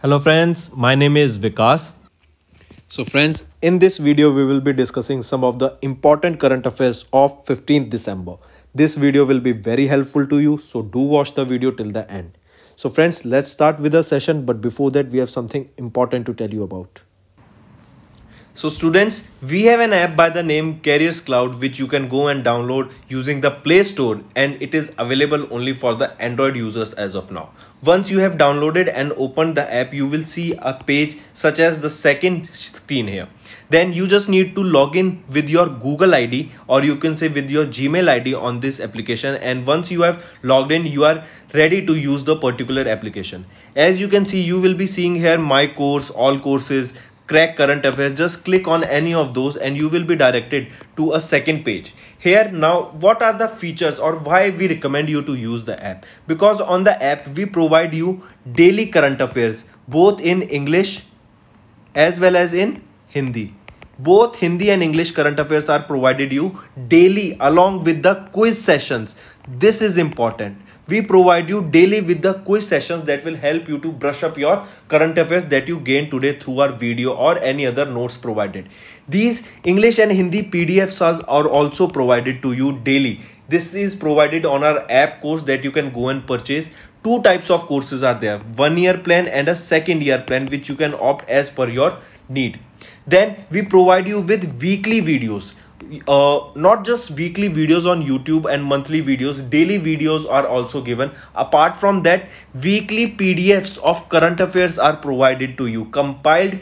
Hello friends, my name is Vikas. So friends, in this video we will be discussing some of the important current affairs of 15th December. This video will be very helpful to you, so do watch the video till the end. So friends, let's start with the session, but before that we have something important to tell you about. So students, we have an app by the name Careers Cloud which you can go and download using the Play Store, and it is available only for the Android users as of now. Once you have downloaded and opened the app, you will see a page such as the second screen here. Then you just need to log in with your Google ID, or you can say with your Gmail ID on this application, and once you have logged in, you are ready to use the particular application. As you can see, you will be seeing here my course, all courses, crack current affairs. Just click on any of those and you will be directed to a second page. Here now, what are the features or why we recommend you to use the app? Because on the app we provide you daily current affairs both in English as well as in Hindi. Both Hindi and English current affairs are provided you daily along with the quiz sessions. This is important. We provide you daily with the quiz sessions that will help you to brush up your current affairs that you gained today through our video or any other notes provided. These English and Hindi PDFs are also provided to you daily. This is provided on our app course that you can go and purchase. Two types of courses are there, 1 year plan and a second year plan, which you can opt as per your need. Then we provide you with weekly videos. Not just weekly videos on YouTube and monthly videos, daily videos are also given. Apart from that, weekly PDFs of current affairs are provided to you. Compiled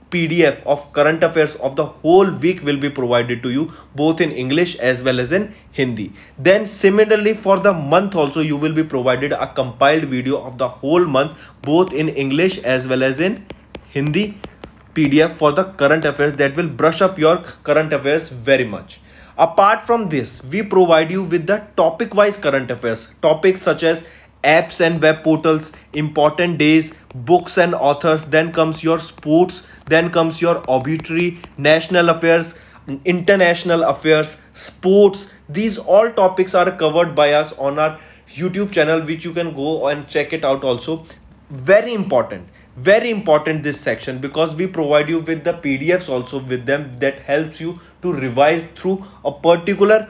PDF of current affairs of the whole week will be provided to you both in English as well as in Hindi. Then similarly for the month also you will be provided a compiled video of the whole month both in English as well as in Hindi PDF for the current affairs that will brush up your current affairs very much. Apart from this, we provide you with the topic wise current affairs, topics such as apps and web portals, important days, books and authors. Then comes your sports, then comes your obituary, national affairs, international affairs, sports. These all topics are covered by us on our YouTube channel, which you can go and check it out also. Very important this section, because we provide you with the PDFs also with them that helps you to revise through a particular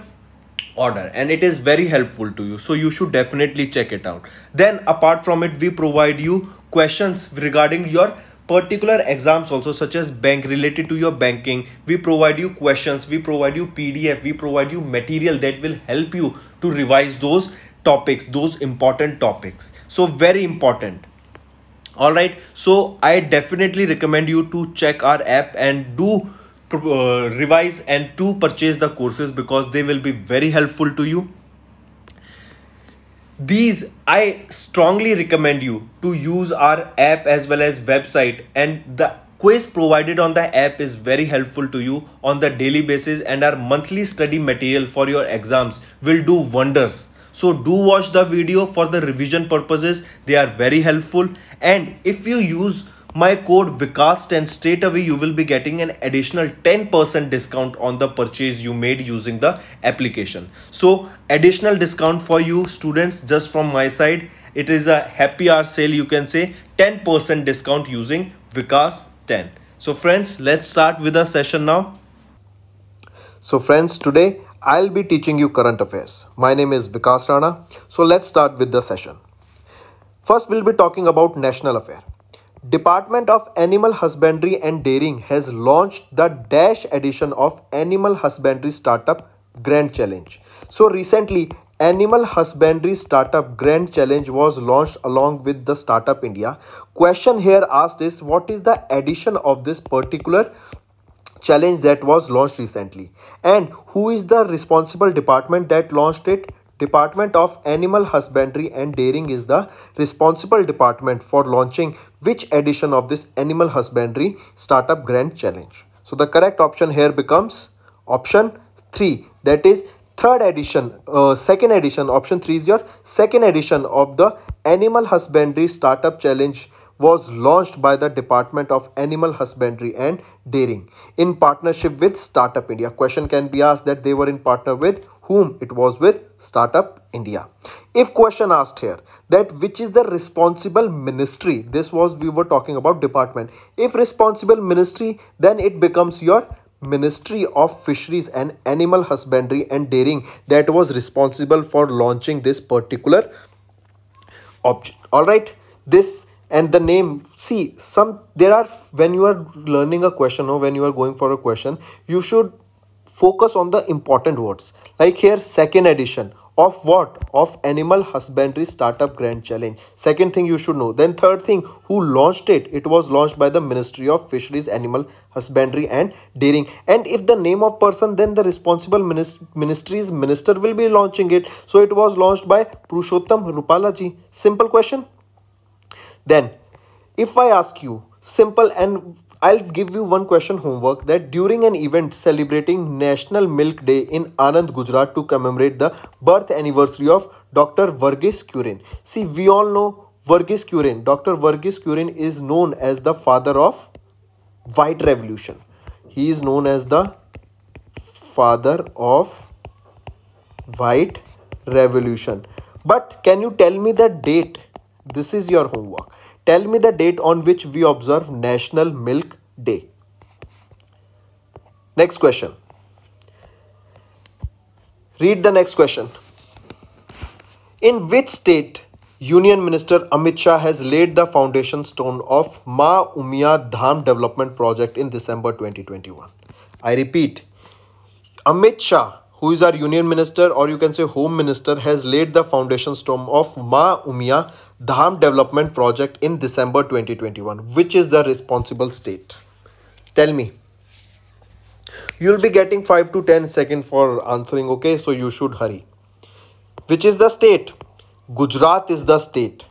order, and it is very helpful to you, so you should definitely check it out. Then apart from it, we provide you questions regarding your particular exams also, such as bank, related to your banking. We provide you questions, we provide you PDF, we provide you material that will help you to revise those topics, those important topics. So very important. All right, so I definitely recommend you to check our app and do revise and to purchase the courses, because they will be very helpful to you. These I strongly recommend you to use our app as well as website, and the quiz provided on the app is very helpful to you on the daily basis, and our monthly study material for your exams will do wonders. So do watch the video for the revision purposes. They are very helpful, and if you use my code Vikas10, straight away you will be getting an additional 10% discount on the purchase you made using the application. So additional discount for you students just from my side. It is a happy hour sale, you can say, 10% discount using Vikas10. So friends, let's start with the session now. So friends, today I'll be teaching you current affairs. My name is Vikas Rana. So let's start with the session. First, we'll be talking about national affair. Department of Animal Husbandry and Dairying has launched the Dash edition of Animal Husbandry Startup Grand Challenge. So recently, Animal Husbandry Startup Grand Challenge was launched along with the Startup India. Question here asked is, what is the edition of this particular challenge that was launched recently, and who is the responsible department that launched it? Department of Animal Husbandry and Dairying is the responsible department for launching which edition of this Animal Husbandry Startup Grand Challenge. So the correct option here becomes option 3, that is third edition, second edition. Option 3 is your second edition of the Animal Husbandry Startup Challenge was launched by the Department of Animal Husbandry and Dairying in partnership with Startup India. Question can be asked that they were in partner with whom? It was with Startup India. If question asked here that which is the responsible ministry, this was, we were talking about department. If responsible ministry, then it becomes your Ministry of Fisheries and Animal Husbandry and Dairying, that was responsible for launching this particular object. All right, this and the name, see, some there are, when you are learning a question or when you are going for a question, you should focus on the important words. Like here, second edition of what? Of Animal Husbandry Startup Grand Challenge. Second thing you should know. Then third thing, who launched it? It was launched by the Ministry of Fisheries, Animal Husbandry and Dairying. And if the name of person, then the responsible ministry's minister will be launching it. So it was launched by Purushottam Rupala ji. Simple question. Then if I ask you simple, and I'll give you one question homework, that during an event celebrating National Milk Day in Anand, Gujarat, to commemorate the birth anniversary of Dr. Verghese Kurien. See, we all know Verghese Kurien. Dr. Verghese Kurien is known as the father of White Revolution. He is known as the father of White Revolution. But can you tell me the date? This is your homework. Tell me the date on which we observe National Milk Day. Next question. Read the next question. In which state Union Minister Amit Shah has laid the foundation stone of Ma Umia Dham development project in December 2021? I repeat, Amit Shah, who is our Union Minister, or you can say Home Minister, has laid the foundation stone of Ma Umia Dham development project in December 2021. Which is the responsible state? Tell me. You will be getting 5 to 10 seconds for answering, okay? So you should hurry. Which is the state? Gujarat is the state.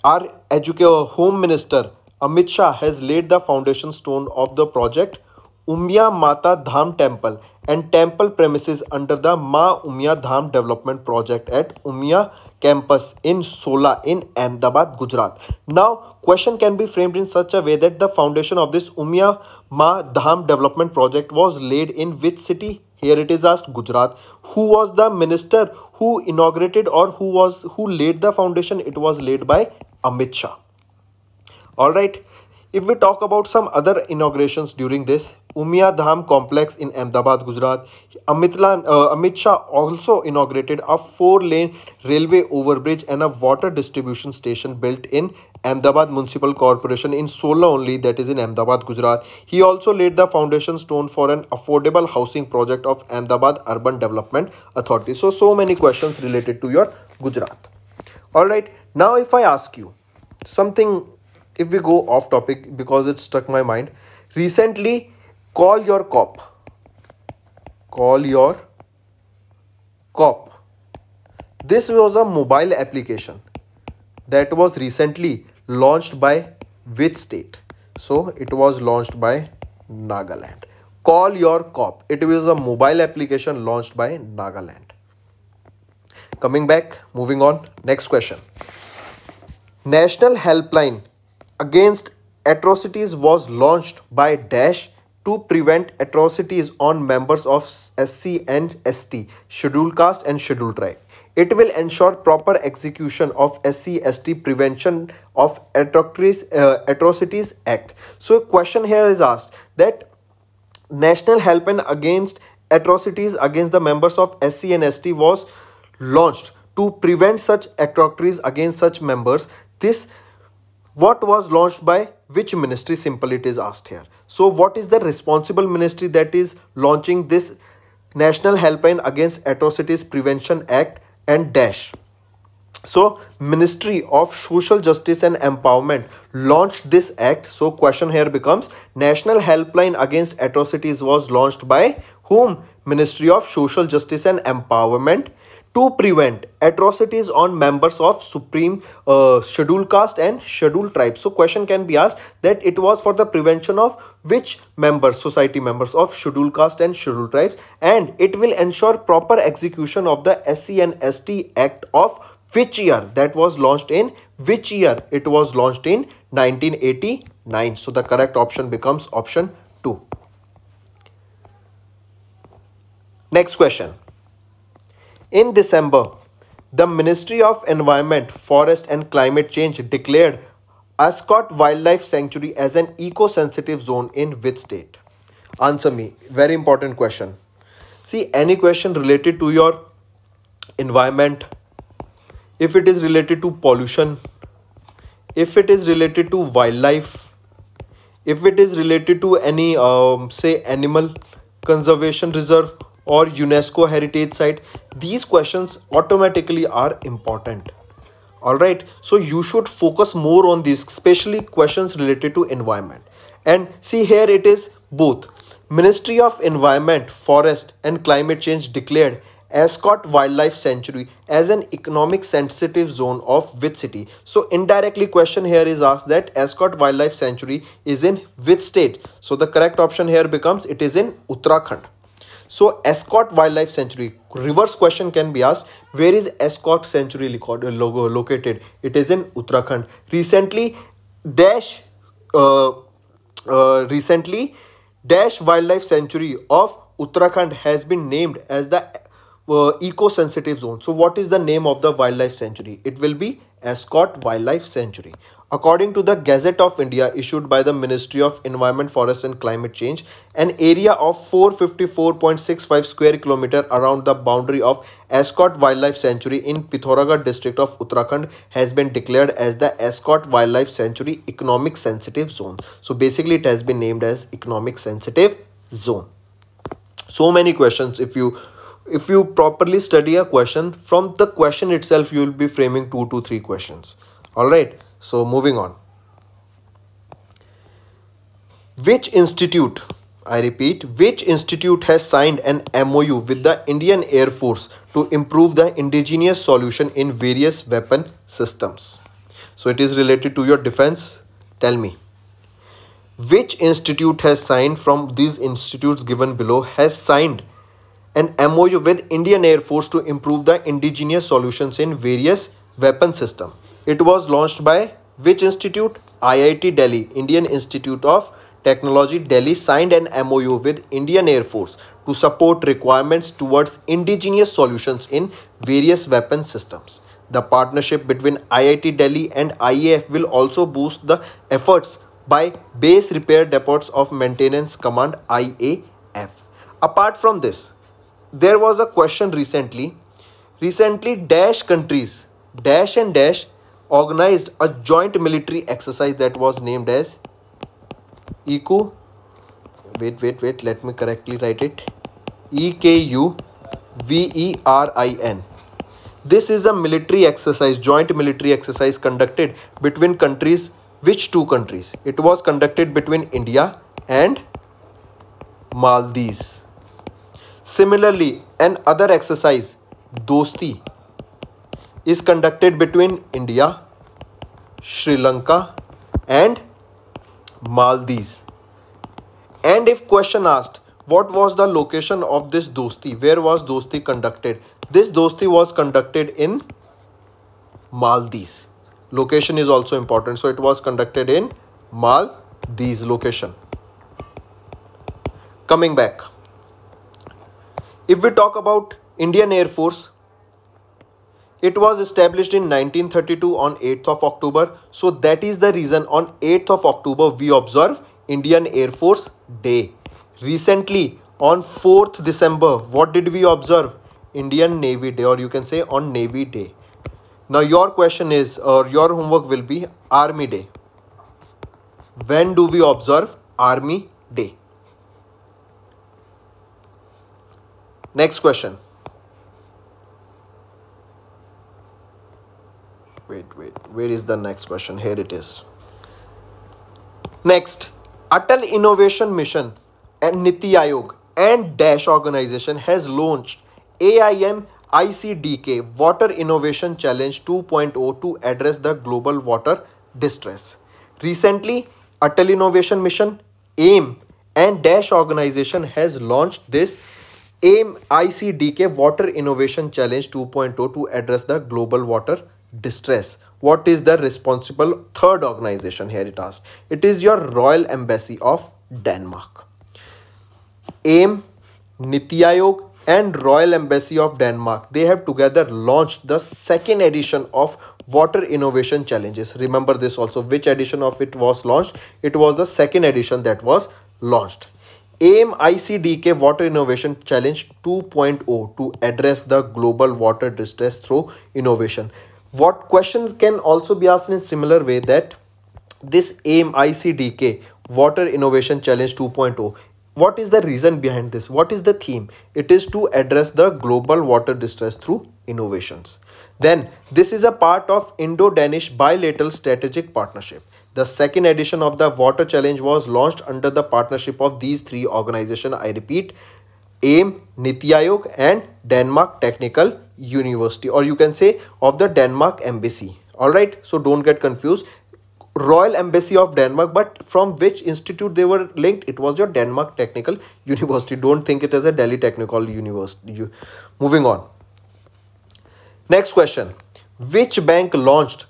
Our Home Minister Amit Shah has laid the foundation stone of the project Umia Mata Dham Temple and temple premises under the Ma Umia Dham development project at Umia campus in Sola in Ahmedabad, Gujarat. Now, question can be framed in such a way that the foundation of this Umia Ma Dham development project was laid in which city? Here it is asked, Gujarat. Who was the minister who inaugurated, or who laid the foundation? It was laid by Amit Shah. All right. If we talk about some other inaugurations during this, Umia Dham complex in Ahmedabad, Gujarat, Amit Shah also inaugurated a 4-lane railway overbridge and a water distribution station built in Ahmedabad Municipal Corporation in Sola only, that is in Ahmedabad, Gujarat. He also laid the foundation stone for an affordable housing project of Ahmedabad Urban Development Authority. So many questions related to your Gujarat. All right. Now, if I ask you something, if we go off topic because it struck my mind, recently, Call Your Cop. Call Your Cop. This was a mobile application that was recently launched by which state? So it was launched by Nagaland. Call Your Cop. It was a mobile application launched by Nagaland. Coming back, moving on. Next question. National Helpline Against Atrocities was launched by Dash to prevent atrocities on members of SC and ST, scheduled caste and scheduled tribe. It will ensure proper execution of SC/ST Prevention of Atrocities Act. So a question here is asked that National Helpline Against Atrocities against the members of SC and ST was launched to prevent such atrocities against such members. This what was launched by which ministry? Simple, it is asked here. So what is the responsible ministry that is launching this National Helpline Against Atrocities Prevention Act and Dash? So Ministry of Social Justice and Empowerment launched this act. So question here becomes, National Helpline Against Atrocities was launched by whom? Ministry of Social Justice and Empowerment to prevent atrocities on members of supreme scheduled caste and scheduled tribes. So question can be asked that it was for the prevention of which members, society members of scheduled caste and scheduled tribes, and it will ensure proper execution of the SC and ST Act of which year? That was launched in which year? It was launched in 1989. So the correct option becomes option 2. Next question. In December, the Ministry of Environment, Forest and Climate Change declared Ascot Wildlife Sanctuary as an eco-sensitive zone in which state? Answer me. Very important question. See, any question related to your environment, if it is related to pollution, if it is related to wildlife, if it is related to any say animal conservation reserve or UNESCO heritage site, these questions automatically are important. All right, so you should focus more on these, especially questions related to environment. And see, here it is both. Ministry of Environment, Forest and Climate Change declared Ascot Wildlife Sanctuary as an economic sensitive zone of which city? So indirectly question here is asked that Ascot Wildlife Sanctuary is in which state? So the correct option here becomes it is in Uttarakhand. So Ascot Wildlife Sanctuary, reverse question can be asked, where is Ascot Sanctuary located? It is in Uttarakhand. Recently Dash Wildlife Sanctuary of Uttarakhand has been named as the eco-sensitive zone. So what is the name of the wildlife sanctuary? It will be Ascot Wildlife Sanctuary. According to the Gazette of India issued by the Ministry of Environment, Forest and Climate Change, an area of 454.65 square kilometer around the boundary of Ascot Wildlife Sanctuary in Pithoragarh district of Uttarakhand has been declared as the Ascot Wildlife Sanctuary Economic Sensitive Zone. So basically it has been named as Economic Sensitive Zone. So many questions. If you properly study a question, from the question itself you will be framing 2 to 3 questions. All right, so moving on. Which institute, I repeat, which institute has signed an MOU with the Indian Air Force to improve the indigenous solution in various weapon systems? So it is related to your defense. Tell me, which institute has signed, from these institutes given below, has signed an MOU with Indian Air Force to improve the indigenous solutions in various weapon system? It was launched by which institute? IIT Delhi. Indian Institute of Technology Delhi signed an MOU with Indian Air Force to support requirements towards indigenous solutions in various weapon systems. The partnership between IIT Delhi and IAF will also boost the efforts by Base Repair Depots of Maintenance Command IAF. Apart from this, there was a question recently dash countries dash and dash organized a joint military exercise that was named as ECU. Wait, let me correctly write it. EKUVERIN. This is a military exercise, joint military exercise conducted between countries. Which two countries? It was conducted between India and Maldives. Similarly, another exercise, Dosti, is conducted between India, Sri Lanka and Maldives. And if question asked, what was the location of this Dosti? Where was Dosti conducted? This Dosti was conducted in Maldives. Location is also important. So it was conducted in Maldives location. Coming back. If we talk about Indian Air Force, it was established in 1932 on 8th of October. So that is the reason on 8th of October we observe Indian Air Force Day. Recently on 4th December, what did we observe? Indian Navy Day, or you can say on Navy Day. Now your question is, or your homework will be Army Day. When do we observe Army Day? Next question. Wait, where is the next question? Here it is. Next, Atal Innovation Mission and Niti Aayog and Dash organization has launched AIM ICDK Water Innovation Challenge 2.0 to address the global water distress. Recently, Atal Innovation Mission, AIM and Dash organization has launched this AIM ICDK Water Innovation Challenge 2.0 to address the global water distress. What is the responsible third organization? Here it asks. It is your Royal Embassy of Denmark. AIM, Niti Aayog and Royal Embassy of Denmark, they have together launched the second edition of Water Innovation Challenges. Remember this also. Which edition of it was launched? It was the second edition that was launched. AIM ICDK Water Innovation Challenge 2.0 to address the global water distress through innovation. What questions can also be asked in similar way that this AIM ICDK Water Innovation Challenge 2.0, what is the reason behind this? What is the theme? It is to address the global water distress through innovations. Then this is a part of Indo-Danish bilateral strategic partnership. The second edition of the water challenge was launched under the partnership of these three organizations. I repeat, AIM, Niti Aayog and Denmark Technical University, or you can say of the Denmark Embassy. Alright, so don't get confused. Royal Embassy of Denmark, but from which institute they were linked? It was your Denmark Technical University. Don't think it as a Delhi Technical University. Moving on. Next question. Which bank launched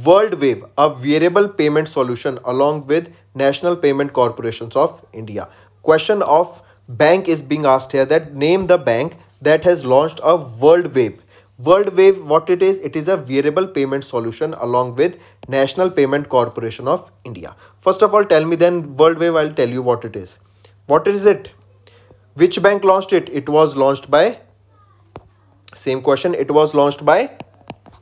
WorldWave, a wearable payment solution along with National Payment Corporations of India? Question of bank is being asked here, that name the bank that has launched a WorldWave. WorldWave, what it is? It is a wearable payment solution along with National Payment Corporation of India. First of all, tell me then WorldWave, I'll tell you what it is. What is it? Which bank launched it? It was launched by, same question, it was launched by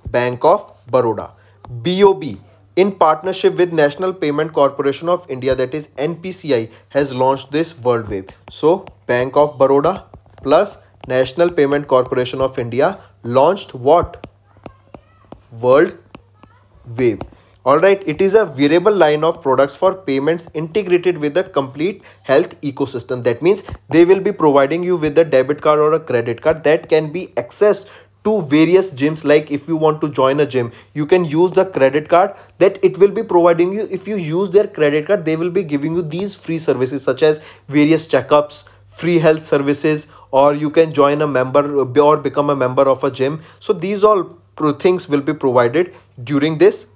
Bank of Baroda. BOB, in partnership with National Payment Corporation of India, that is NPCI, has launched this WorldWave. So Bank of Baroda plus National Payment Corporation of India launched what? WorldWave. Alright, it is a wearable line of products for payments integrated with a complete health ecosystem. That means they will be providing you with a debit card or a credit card that can be accessed to various gyms. Like if you want to join a gym, you can use the credit card that it will be providing you. If you use their credit card, they will be giving you these free services such as various checkups, free health services, or you can join a member or become a member of a gym. So these all things will be provided during this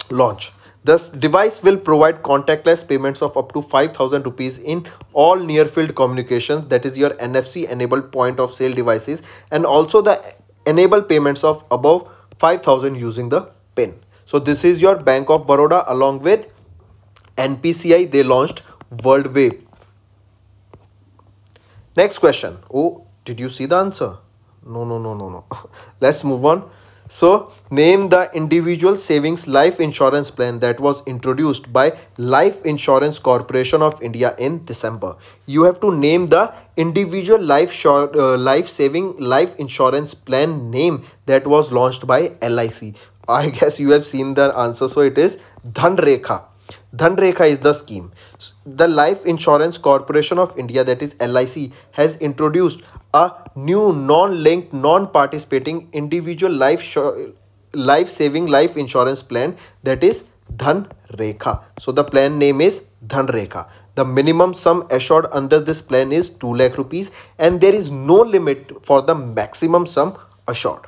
launch. This device will provide contactless payments of up to 5,000 rupees in all near field communications, that is your NFC enabled point of sale devices, and also the enable payments of above 5,000 using the PIN. So this is your Bank of Baroda along with NPCI. They launched WorldWave. Next question. Oh, did you see the answer? No. Let's move on. So name the individual savings life insurance plan that was introduced by Life Insurance Corporation of India in December. You have to name the individual life saving life insurance plan name that was launched by LIC. I guess you have seen the answer. So it is Dhanrekha. Dhanrekha is the scheme. The Life Insurance Corporation of India, that is LIC, has introduced a new non-linked, non-participating individual life-saving life insurance plan, that is Dhanrekha. So the plan name is Dhanrekha. The minimum sum assured under this plan is 2 lakh rupees and there is no limit for the maximum sum assured.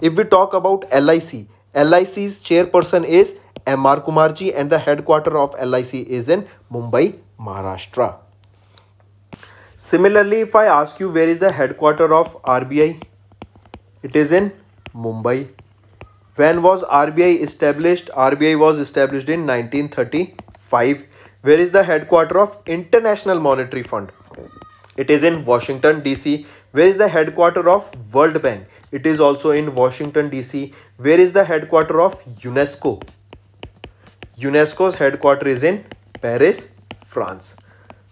If we talk about LIC, LIC's chairperson is MR Kumarji and the headquarter of LIC is in Mumbai, Maharashtra. Similarly, if I ask you where is the headquarter of RBI, it is in Mumbai. When was RBI established? RBI was established in 1935. Where is the headquarter of International Monetary Fund? It is in Washington DC. Where is the headquarter of World Bank? It is also in Washington DC. Where is the headquarter of UNESCO? UNESCO's headquarter is in Paris, France.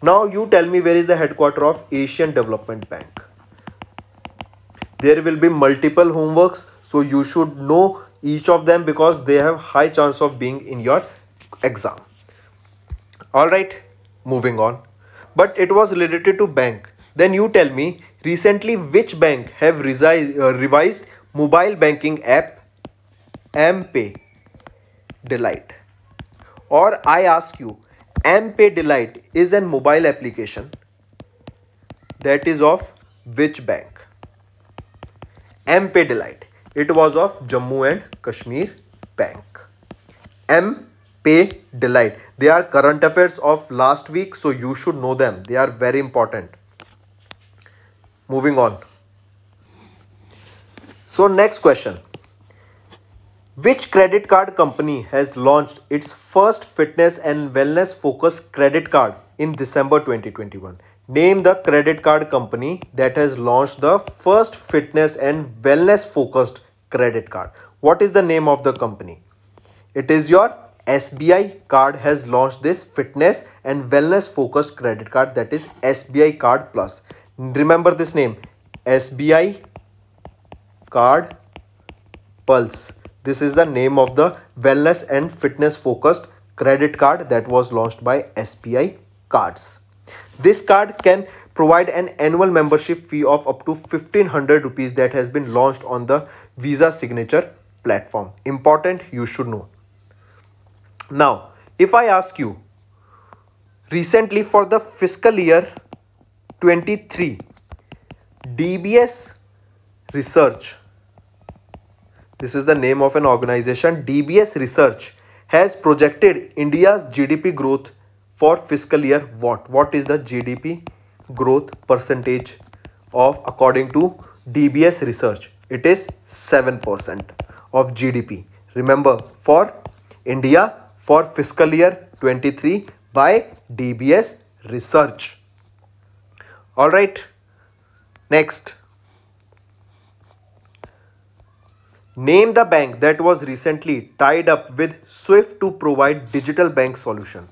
Now you tell me where is the headquarter of Asian Development Bank. There will be multiple homeworks, so you should know each of them because they have high chance of being in your exam. Alright, moving on. But it was related to bank. Then you tell me recently which bank have revised mobile banking app mPay Delight. Or I ask you, mPay Delight is a mobile application that is of which bank? mPay Delight. It was of Jammu and Kashmir Bank. mPay Delight. They are current affairs of last week, so you should know them. They are very important. Moving on. So next question. Which credit card company has launched its first fitness and wellness focused credit card in December 2021? Name the credit card company that has launched the first fitness and wellness focused credit card. What is the name of the company? It is your SBI Card has launched this fitness and wellness focused credit card, that is SBI Card Plus. Remember this name, SBI Card Pulse. This is the name of the wellness and fitness focused credit card that was launched by SBI Cards. This card can provide an annual membership fee of up to 1500 rupees that has been launched on the Visa Signature platform. Important, you should know. Now, if I ask you, recently for the fiscal year 23, DBS Research, this is the name of an organization, DBS Research has projected India's GDP growth for fiscal year what? What is the GDP growth percentage of according to DBS Research? It is 7% of GDP. Remember, for India for fiscal year 23 by DBS Research. Alright, next. Name the bank that was recently tied up with SWIFT to provide digital bank solution.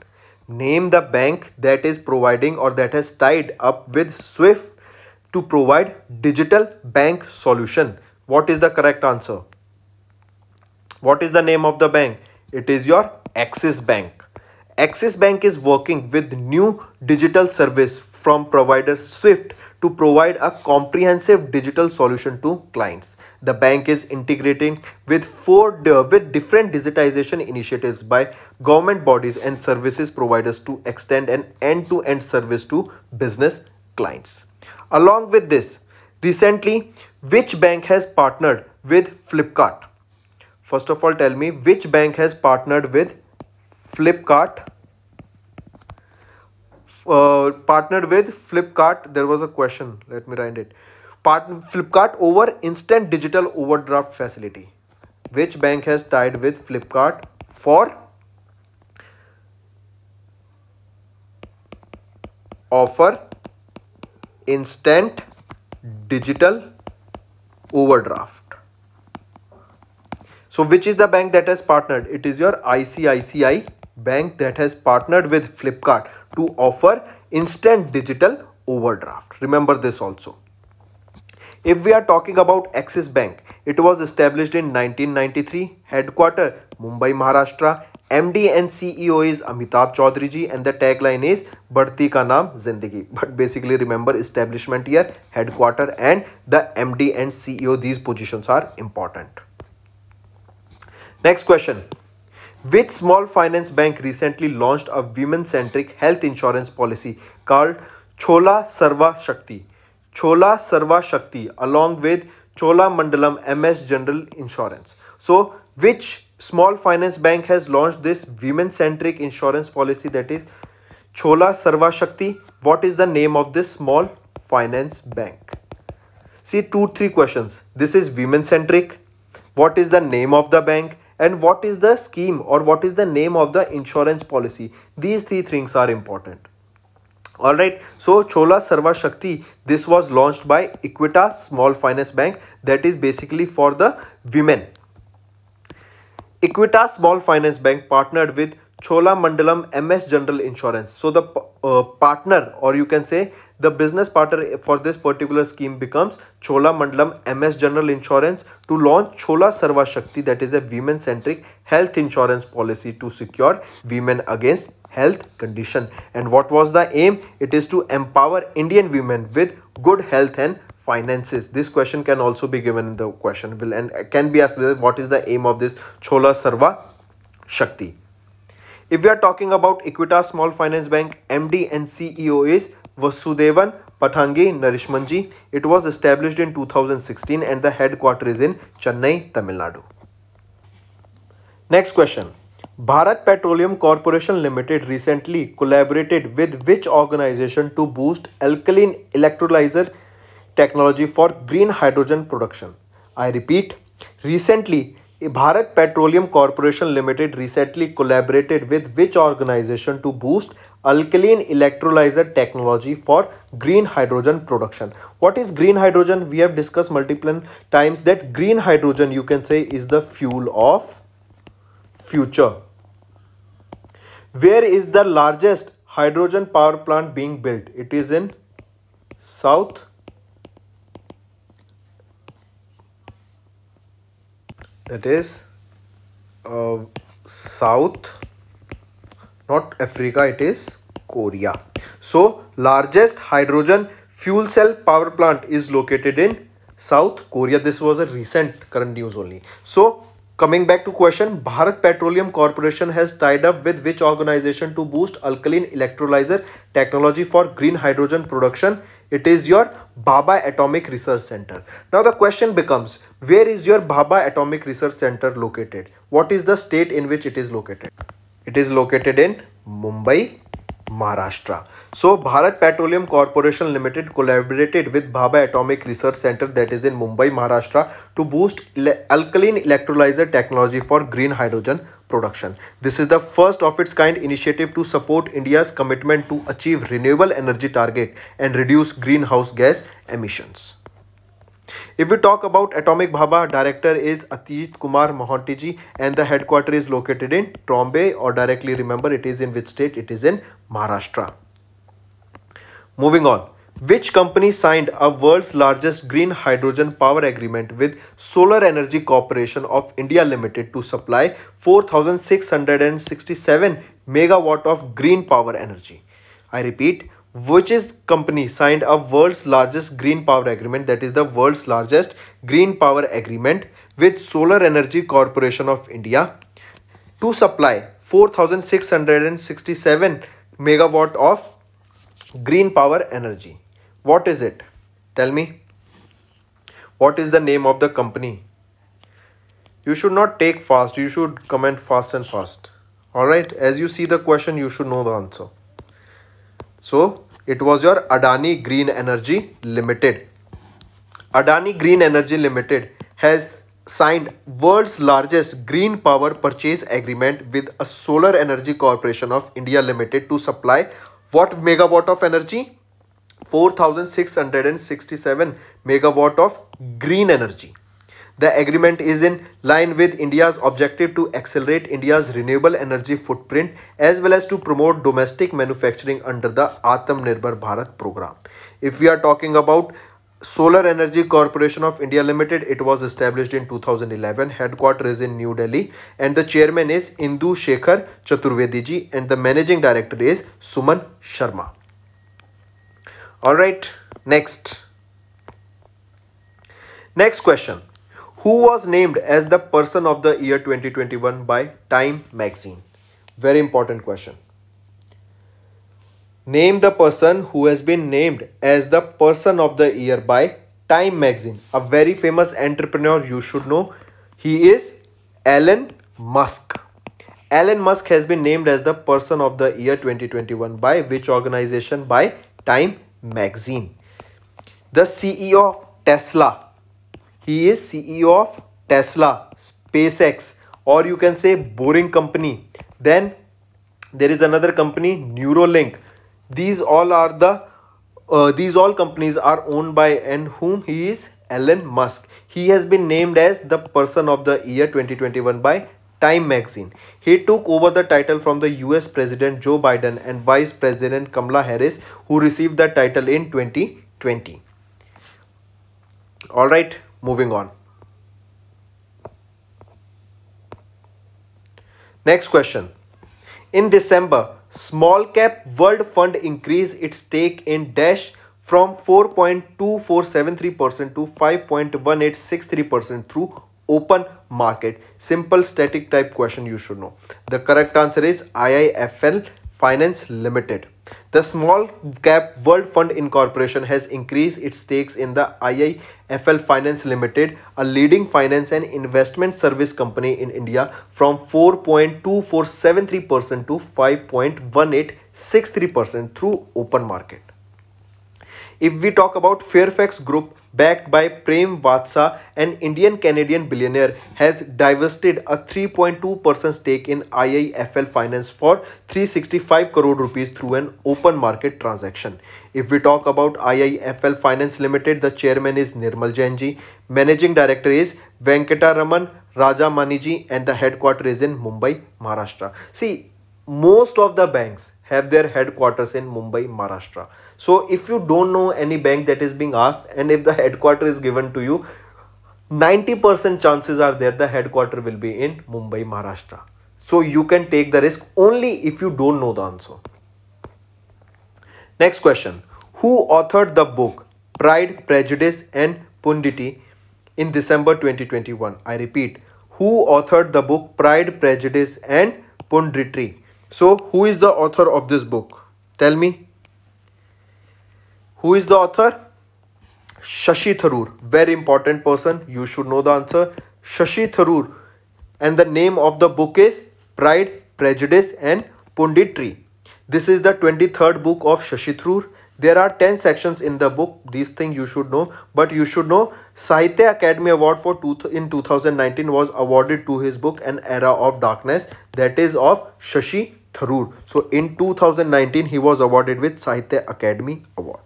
Name the bank that is providing or that has tied up with SWIFT to provide digital bank solution. What is the correct answer? What is the name of the bank? It is your Axis Bank. Axis Bank is working with new digital service from provider SWIFT to provide a comprehensive digital solution to clients. The bank is integrating with different digitization initiatives by government bodies and services providers to extend an end-to-end service to business clients. Along with this, recently, which bank has partnered with Flipkart? First of all, tell me which bank has partnered with Flipkart? There was a question. Let me write it. Flipkart over instant digital overdraft facility. Which bank has tied with Flipkart for offer instant digital overdraft? So which is the bank that has partnered? It is your ICICI Bank that has partnered with Flipkart to offer instant digital overdraft. Remember this also. If we are talking about Axis Bank, it was established in 1993, headquarter Mumbai, Maharashtra. MD and CEO is Amitabh Chaudhary ji and the tagline is Badhti ka naam Zindagi. But basically remember establishment year, headquarter and the MD and CEO, these positions are important. Next question. Which small finance bank recently launched a women-centric health insurance policy called Chola Sarva Shakti? Chola Sarva Shakti along with Chola Mandalam MS General Insurance. So which small finance bank has launched this women-centric insurance policy, that is Chola Sarva Shakti? What is the name of this small finance bank? See, 2-3 questions. This is women-centric. What is the name of the bank? And what is the scheme or what is the name of the insurance policy? These 3 things are important. Alright, so Chola Sarva Shakti, this was launched by Equitas Small Finance Bank, that is basically for the women. Equitas Small Finance Bank partnered with Chola Mandalam MS General Insurance. So the partner, or you can say the business partner for this particular scheme becomes Chola Mandalam MS General Insurance to launch Chola Sarva Shakti, that is a women-centric health insurance policy to secure women against health condition. And what was the aim? It is to empower Indian women with good health and finances. This question can also be given in the question and can be asked, what is the aim of this Chola Sarva Shakti? If we are talking about Equitas Small Finance Bank, MD and CEO is Vasudevan Pathangi Narishmanji. It was established in 2016 and the headquarters is in Chennai, Tamil Nadu. Next question. Bharat Petroleum Corporation Limited recently collaborated with which organization to boost alkaline electrolyzer technology for green hydrogen production? I repeat, recently, Bharat Petroleum Corporation Limited recently collaborated with which organization to boost alkaline electrolyzer technology for green hydrogen production? What is green hydrogen? We have discussed multiple times that green hydrogen, you can say, is the fuel of future. Where is the largest hydrogen power plant being built? It is in South. That is South, not Africa, it is Korea. So largest hydrogen fuel cell power plant is located in South Korea. This was a recent current news only. So coming back to question, Bharat Petroleum Corporation has tied up with which organization to boost alkaline electrolyzer technology for green hydrogen production? It is your Bhabha Atomic Research Center. Now the question becomes, where is your Bhabha Atomic Research Center located? What is the state in which it is located? It is located in Mumbai, Maharashtra. So Bharat Petroleum Corporation Limited collaborated with Bhabha Atomic Research Center, that is in Mumbai, Maharashtra, to boost alkaline electrolyzer technology for green hydrogen production. This is the first of its kind initiative to support India's commitment to achieve renewable energy target and reduce greenhouse gas emissions. If we talk about Atomic Bhabha, director is Ajit Kumar Mohanty ji, and the headquarters is located in Trombay, or directly remember it is in which state? It is in Maharashtra. Moving on. Which company signed a world's largest green hydrogen power agreement with Solar Energy Corporation of India Limited to supply 4,667 megawatt of green power energy? I repeat, which is company signed a world's largest green power agreement, that is the world's largest green power agreement with Solar Energy Corporation of India to supply 4,667 megawatt of green power energy? What is it? Tell me. What is the name of the company? You should not take fast. You should comment fast and fast. Alright. As you see the question, you should know the answer. So, it was your Adani Green Energy Limited. Adani Green Energy Limited has signed world's largest green power purchase agreement with a Solar Energy Corporation of India Limited to supply what megawatt of energy? 4,667 megawatt of green energy. The agreement is in line with India's objective to accelerate India's renewable energy footprint as well as to promote domestic manufacturing under the Atmanirbhar Bharat program. If we are talking about Solar Energy Corporation of India Limited, it was established in 2011. Headquarters is in New Delhi and the chairman is Indu Shekhar Chaturvedi ji and the managing director is Suman Sharma. Alright, next question. Who was named as the person of the year 2021 by Time magazine? Very important question. Name the person who has been named as the person of the year by Time magazine. A very famous entrepreneur, you should know. He is Elon Musk. Elon Musk has been named as the person of the year 2021 by which organization? By Time magazine. The CEO of Tesla. He is CEO of Tesla, SpaceX, or you can say Boring Company. Then there is another company, Neuralink. These all companies are owned by and whom? He is Elon Musk. He has been named as the person of the year 2021 by Time magazine. He took over the title from the US President Joe Biden and Vice President Kamala Harris, who received the title in 2020. Alright, moving on. Next question. In December, Small Cap World Fund increased its stake in Dash from 4.2473% to 5.1863% through open market. Simple static type question you should know. The correct answer is IIFL Finance Limited. The Small Cap World Fund Incorporation has increased its stakes in the IIFL Finance Limited, a leading finance and investment service company in India, from 4.2473% to 5.1863% through open market. If we talk about Fairfax Group, backed by Prem Vatsa, an Indian-Canadian billionaire, has divested a 3.2% stake in IIFL Finance for 365 crore rupees through an open market transaction. If we talk about IIFL Finance Limited, the chairman is Nirmal Jainji, managing director is Venkataraman Rajamaniji, and the headquarter is in Mumbai, Maharashtra. See, most of the banks have their headquarters in Mumbai, Maharashtra. So if you don't know any bank that is being asked, and if the headquarter is given to you, 90% chances are there the headquarter will be in Mumbai, Maharashtra. So you can take the risk only if you don't know the answer. Next question. Who authored the book Pride, Prejudice and Punditry in December 2021? I repeat, who authored the book Pride, Prejudice and Punditry? So who is the author of this book? Tell me. Who is the author? Shashi Tharoor. Very important person. You should know the answer. Shashi Tharoor. And the name of the book is Pride, Prejudice and Punditry. This is the 23rd book of Shashi Tharoor. There are 10 sections in the book. These things you should know. But you should know Sahitya Academy Award in 2019 was awarded to his book An Era of Darkness. That is of Shashi Tharoor. So in 2019 he was awarded with Sahitya Academy Award.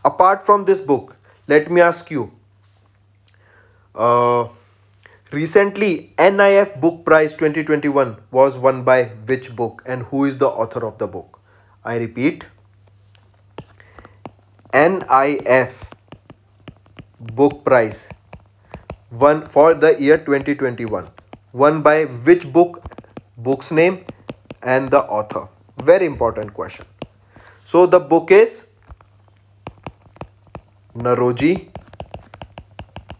Apart from this book, let me ask you, recently NIF Book Prize 2021 was won by which book, and who is the author of the book? I repeat, NIF Book Prize won for the year 2021, won by which book, book's name and the author. Very important question. So the book is Naroji,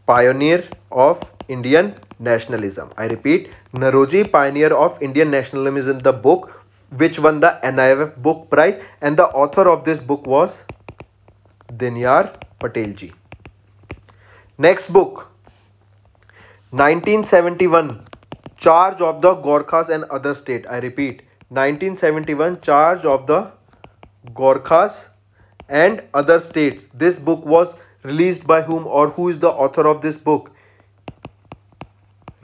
Pioneer of Indian Nationalism. I repeat, Naroji, Pioneer of Indian Nationalism is in the book which won the NIF Book Prize, and the author of this book was Dinyar Patel ji. Next book, 1971, Charge of the Gorkhas and Other State. I repeat, 1971, Charge of the Gorkhas and Other States. This book was released by whom, or who is the author of this book?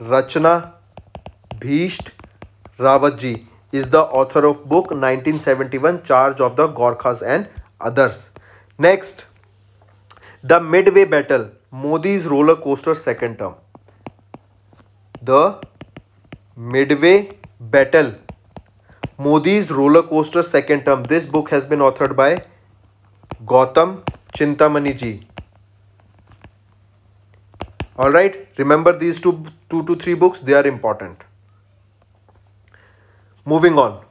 Rachna Bhisht Rawat ji is the author of book 1971, Charge of the Gorkhas and Others. Next, the Midway Battle, Modi's roller coaster second term. The Midway Battle, Modi's roller coaster second term. This book has been authored by Gautam Chintamani ji. Alright, remember these two to three books, they are important. Moving on.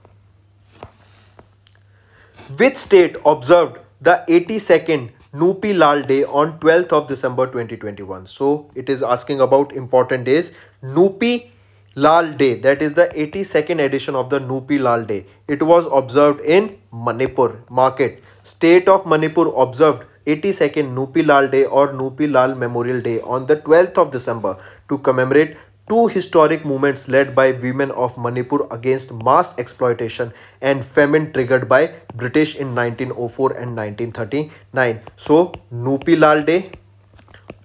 Which state observed the 82nd Nupi Lal Day on 12th of December 2021? So it is asking about important days. Nupi Lal Day, that is the 82nd edition of the Nupi Lal Day. It was observed in Manipur. Mark it. State of Manipur observed 82nd Nupi Lal Day or Nupi Lal Memorial Day on the 12th of December to commemorate two historic movements led by women of Manipur against mass exploitation and famine triggered by British in 1904 and 1939. So Nupi Lal Day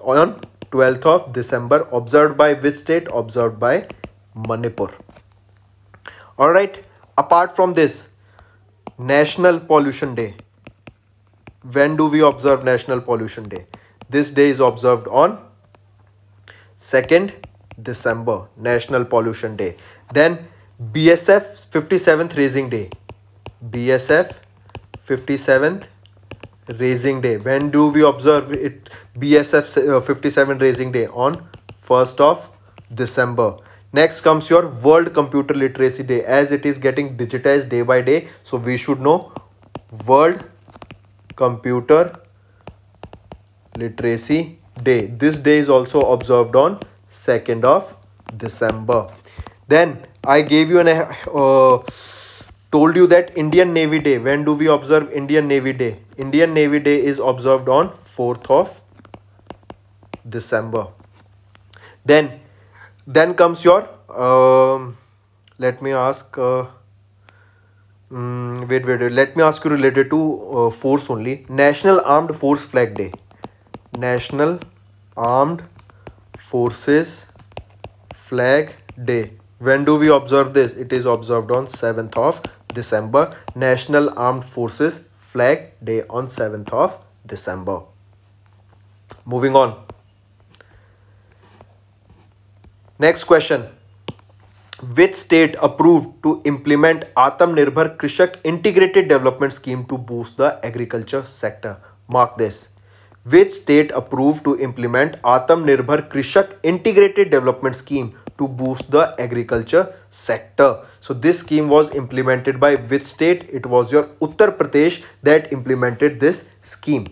on 12th of December, observed by which state? Observed by Manipur. Alright, apart from this, National Pollution Day. When do we observe National Pollution Day? This day is observed on 2nd December, National Pollution Day. Then BSF 57th Raising Day. BSF 57th Raising Day. When do we observe it? BSF 57 Raising Day on 1st of December. Next comes your World Computer Literacy Day, as it is getting digitized day by day. So we should know World Computer Literacy Day. This day is also observed on 2nd of December. Then I gave you told you that Indian Navy Day. When do we observe Indian Navy Day? Indian Navy Day is observed on 4th of December. Then comes your let me ask Wait. Let me ask you related to force only. National Armed Force Flag Day. National Armed Forces Flag Day. When do we observe this? It is observed on 7th of December. National Armed Forces Flag Day on 7th of December. Moving on. Next question. Which state approved to implement Atmanirbhar Krishak Integrated Development Scheme to boost the agriculture sector? Mark this. Which state approved to implement Atmanirbhar Krishak Integrated Development Scheme to boost the agriculture sector? So this scheme was implemented by which state? It was your Uttar Pradesh that implemented this scheme.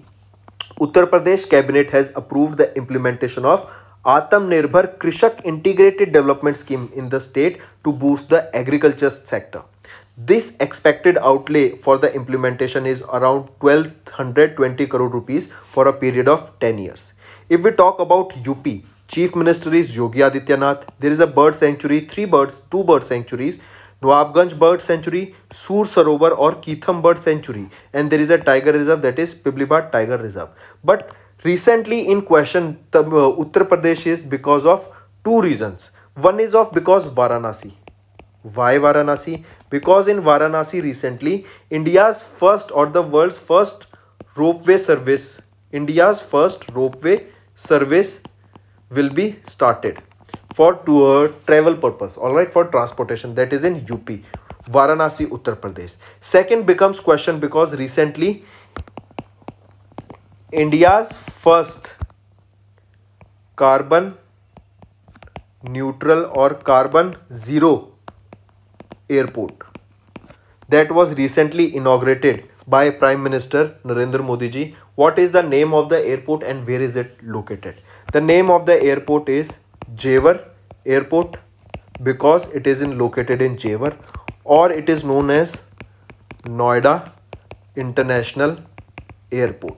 Uttar Pradesh cabinet has approved the implementation of Atmanirbhar Krishak Integrated Development Scheme in the state to boost the agriculture sector. This expected outlay for the implementation is around 1220 crore rupees for a period of 10 years. If we talk about UP, Chief Minister is Yogi Adityanath. There is a bird sanctuary, two bird sanctuaries, Nawabganj Bird Sanctuary, Sur Sarovar or Keetham Bird Sanctuary, and there is a tiger reserve, that is Piblibhat Tiger Reserve. But recently in question, Uttar Pradesh is because of two reasons. One is because Varanasi. Why Varanasi? Because in Varanasi recently, India's first or the world's first ropeway service, will be started for travel purpose, all right, for transportation. That is in UP, Varanasi, Uttar Pradesh. Second becomes question because recently India's first carbon neutral or carbon zero airport that was recently inaugurated by Prime Minister Narendra Modi ji. What is the name of the airport and where is it located? The name of the airport is Jewar Airport because it is located in Jewar, or it is known as Noida International Airport.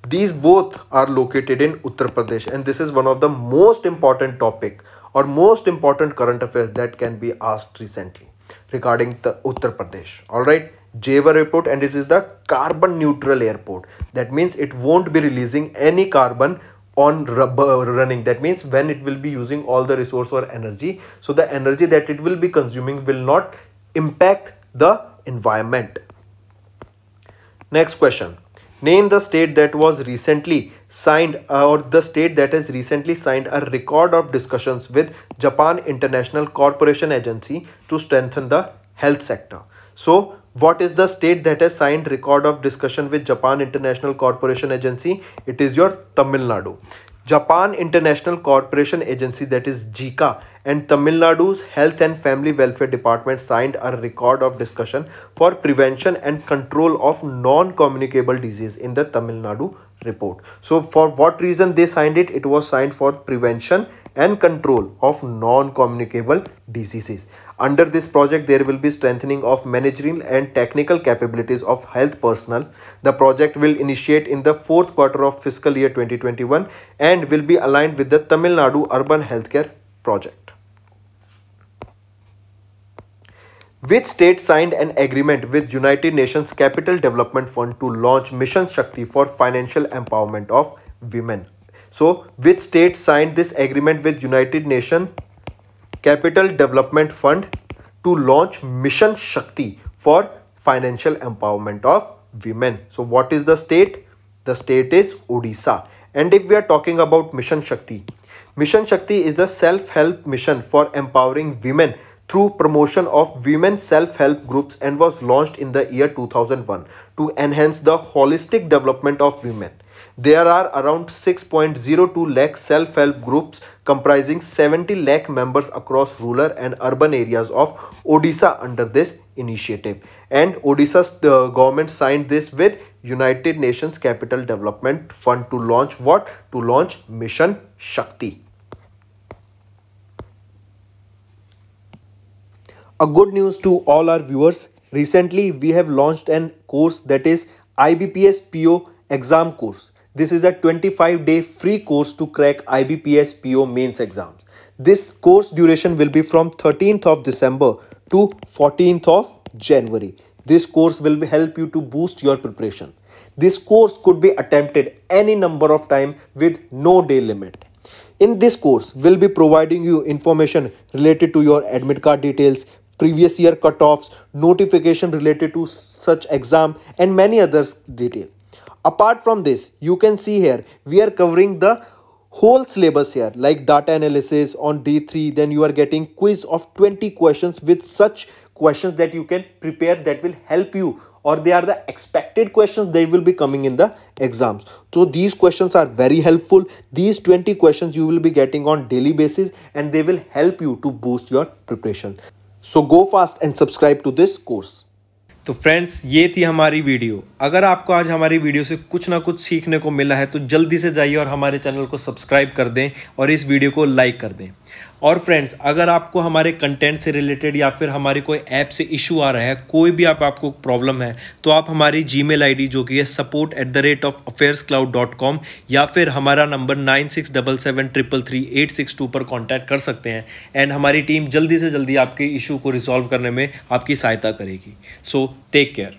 These both are located in Uttar Pradesh, and this is one of the most important topic or most important current affairs that can be asked recently regarding the Uttar Pradesh. All right, Jewar Airport, and it is the carbon neutral airport. That means it won't be releasing any carbon on running. That means when it will be using all the resource or energy, so the energy that it will be consuming will not impact the environment. Next question. Name the state that was recently signed or the state that has recently signed a record of discussions with Japan International Corporation Agency to strengthen the health sector. So what is the state that has signed record of discussion with Japan International Corporation Agency? It is your Tamil Nadu. Japan International Corporation Agency, that is JICA, and Tamil Nadu's Health and Family Welfare Department signed a record of discussion for prevention and control of non-communicable disease in the Tamil Nadu report. So for what reason they signed it? It was signed for prevention and control of non-communicable diseases. Under this project, there will be strengthening of managerial and technical capabilities of health personnel. The project will initiate in the fourth quarter of fiscal year 2021 and will be aligned with the Tamil Nadu Urban Healthcare Project. Which state signed an agreement with United Nations Capital Development Fund to launch Mission Shakti for financial empowerment of women? So, which state signed this agreement with United Nations Capital Development Fund to launch Mission Shakti for financial empowerment of women? So, what is the state? The state is Odisha. And if we are talking about Mission Shakti is the self-help mission for empowering women through promotion of women's self-help groups and was launched in the year 2001 to enhance the holistic development of women. There are around 6.02 lakh self-help groups comprising 70 lakh members across rural and urban areas of Odisha under this initiative. And Odisha's government signed this with United Nations Capital Development Fund to launch what? To launch Mission Shakti. A good news to all our viewers. Recently, we have launched an course, that is IBPS PO exam course. This is a 25-day free course to crack IBPS PO mains exams. This course duration will be from 13th of December to 14th of January. This course will help you to boost your preparation. This course could be attempted any number of times with no day limit. In this course, we'll be providing you information related to your admit card details, previous year cutoffs, notification related to such exam and many others detail. Apart from this, you can see here, we are covering the whole syllabus here like data analysis on D3. Then you are getting quiz of 20 questions with such questions that you can prepare that will help you, or they are the expected questions they will be coming in the exams. So these questions are very helpful. These 20 questions you will be getting on daily basis and they will help you to boost your preparation. So go fast and subscribe to this course. तो friends, ये थी हमारी video. अगर आपको आज हमारी video से कुछ ना कुछ सीखने को मिला है तो जल्दी से जाइए और हमारे चैनल को सब्सक्राइब कर दें और इस वीडियो को लाइक कर दें। और फ्रेंड्स, अगर आपको हमारे कंटेंट से रिलेटेड या फिर हमारी कोई ऐप से इशू आ रहा है, कोई भी आपको प्रॉब्लम है, तो आप हमारी जीमेल आईडी जो कि है support@affairscloud.com या फिर हमारा नंबर 9677333862 पर कॉन्टैक्ट कर सकते हैं एंड हमारी टीम जल्दी से जल्दी आपके इशू को रिजॉल्व करने में आपकी सहायता करेगी। So take care.